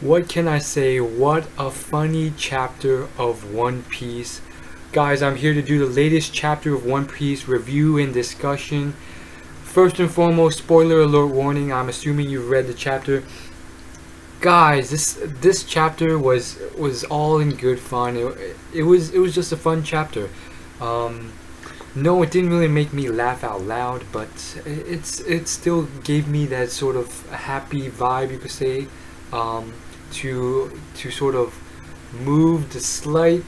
What can I say? What a funny chapter of One Piece. Guys, I'm here to do the latest chapter of One Piece review and discussion. First and foremost, spoiler alert warning. I'm assuming you've read the chapter. Guys, this chapter was all in good fun. It was just a fun chapter. Um, no, it didn't really make me laugh out loud, but it still gave me that sort of happy vibe, you could say, um, to sort of move the slight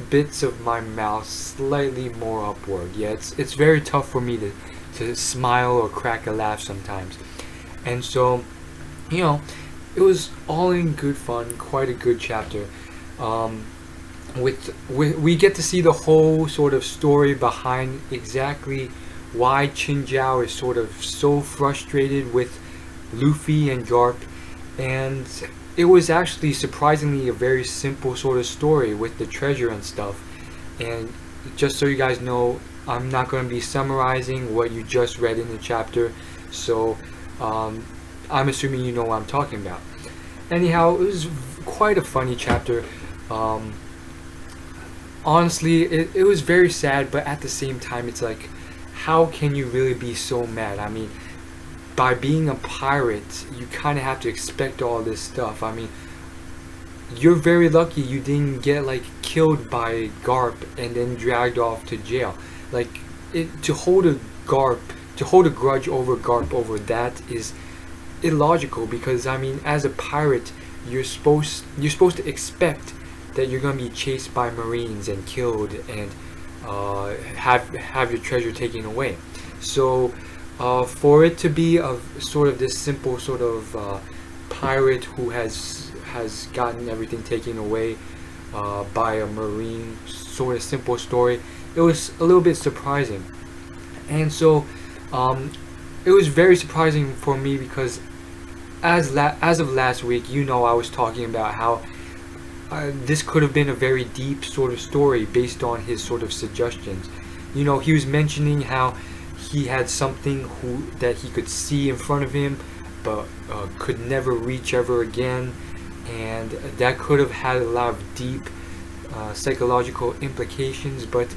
bits of my mouth slightly more upward. Yeah, it's very tough for me to smile or crack a laugh sometimes, and so you know it was all in good fun, quite a good chapter. Um, with we get to see the whole sort of story behind exactly why Chin Jiao is sort of so frustrated with Luffy and Garp, and it was actually surprisingly a very simple sort of story with the treasure and stuff. And just so you guys know, I'm not going to be summarizing what you just read in the chapter, so um, I'm assuming you know what I'm talking about. Anyhow, it was quite a funny chapter. Um, Honestly, it was very sad, but at the same time, it's like, how can you really be so mad? I mean, by being a pirate, you kind of have to expect all this stuff. I mean, you're very lucky you didn't get like killed by Garp and then dragged off to jail. Like, to hold a Garp, to hold a grudge over Garp over that is illogical, because I mean, as a pirate, you're supposed to expect that you're gonna be chased by Marines and killed and have your treasure taken away. So for it to be of sort of this simple sort of pirate who has gotten everything taken away by a Marine, sort of simple story, it was a little bit surprising. And so um, it was very surprising for me because as of last week, I was talking about how this could have been a very deep sort of story based on his sort of suggestions. He was mentioning how he had something that he could see in front of him, but could never reach ever again, and that could have had a lot of deep psychological implications. But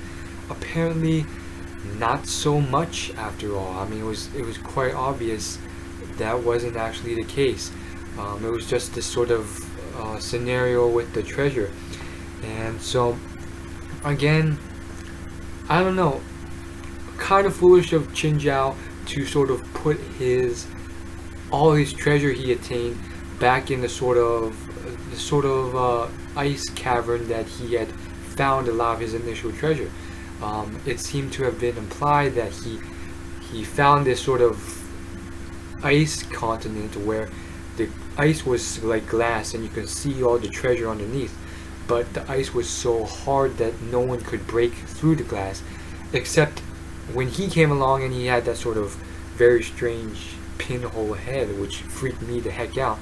apparently, not so much after all. I mean, it was quite obvious that wasn't actually the case. It was just this sort of scenario with the treasure. And so, again, I don't know, kind of foolish of Chin Jiao to sort of put all his treasure he attained back in the sort of ice cavern that he had found a lot of his initial treasure. It seemed to have been implied that he found this sort of ice continent where the ice was like glass and you could see all the treasure underneath, but the ice was so hard that no one could break through the glass, except when he came along and he had that sort of very strange pinhole head, which freaked me the heck out.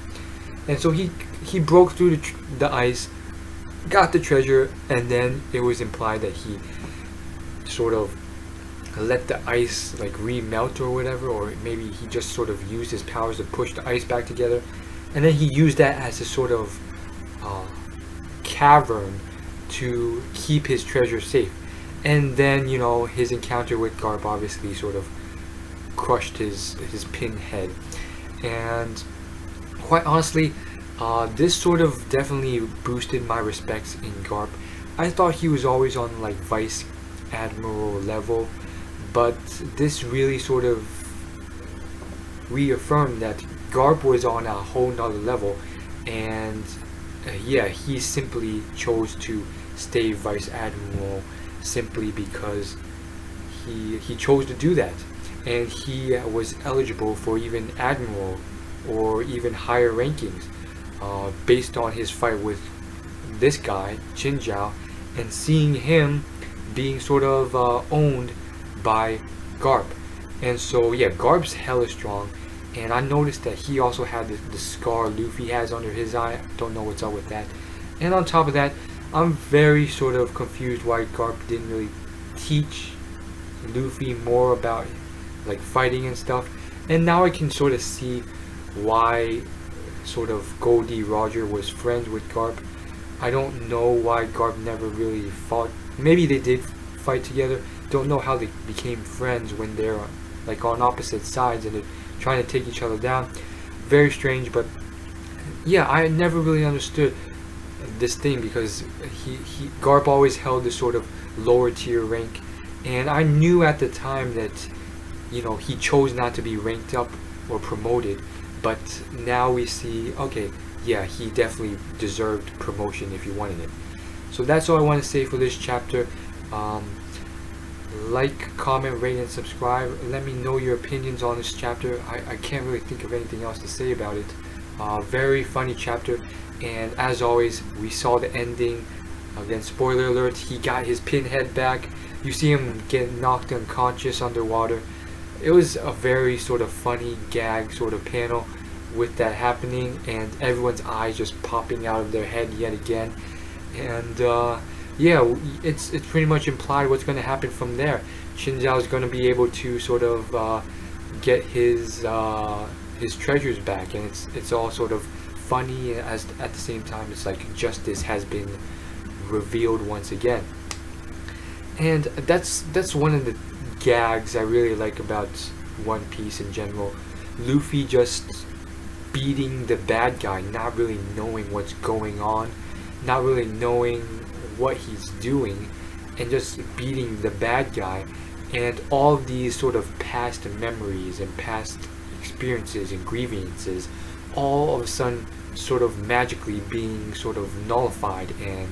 And so he broke through the ice, got the treasure, and then it was implied that he sort of let the ice like remelt or whatever, or maybe he just sort of used his powers to push the ice back together, and then he used that as a sort of uh, cavern to keep his treasure safe. And then his encounter with Garp obviously sort of crushed his pinhead. And quite honestly, this sort of definitely boosted my respects in Garp. I thought he was always on like vice admiral level, but this really sort of reaffirmed that Garp was on a whole nother level, and yeah, he simply chose to stay vice admiral simply because he chose to do that, and he was eligible for even admiral or even higher rankings based on his fight with this guy Chin Jiao, and seeing him being sort of owned by Garp. And so yeah, Garp's hella strong, and I noticed that he also had the scar Luffy has under his eye. Don't know what's up with that. And on top of that, I'm very sort of confused why Garp didn't really teach Luffy more about like fighting and stuff. And now I can sort of see why sort of Goldie Roger was friends with Garp. I don't know why Garp never really fought. Maybe they did fight together. Don't know how they became friends when they're like on opposite sides and they're trying to take each other down. Very strange, but yeah, I never really understood this thing because Garp always held this sort of lower tier rank, and I knew at the time that he chose not to be ranked up or promoted, but now we see, okay, yeah, he definitely deserved promotion if he wanted it. So that's all I want to say for this chapter. Like, comment, rate, and subscribe. Let me know your opinions on this chapter. I can't really think of anything else to say about it. Very funny chapter, and as always, we saw the ending. Again, spoiler alert, he got his pinhead back. You see him get knocked unconscious underwater. It was a very sort of funny gag sort of panel with that happening, and everyone's eyes just popping out of their head yet again. And yeah, it's pretty much implied what's going to happen from there. Chinzhao is going to be able to sort of get his treasures back, and it's all sort of funny as at the same time it's like justice has been revealed once again. And that's one of the gags I really like about One Piece in general. Luffy just beating the bad guy, not really knowing what's going on, not really knowing what he's doing, and just beating the bad guy. And all of these sort of past memories and past experiences and grievances all of a sudden sort of magically being sort of nullified and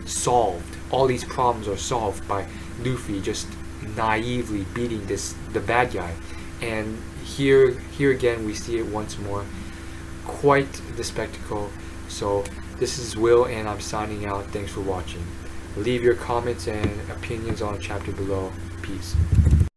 solved. All these problems are solved by Luffy just naively beating the bad guy. And here again we see it once more. Quite the spectacle. So this is Will, and I'm signing out. Thanks for watching. Leave your comments and opinions on the chapter below. Peace.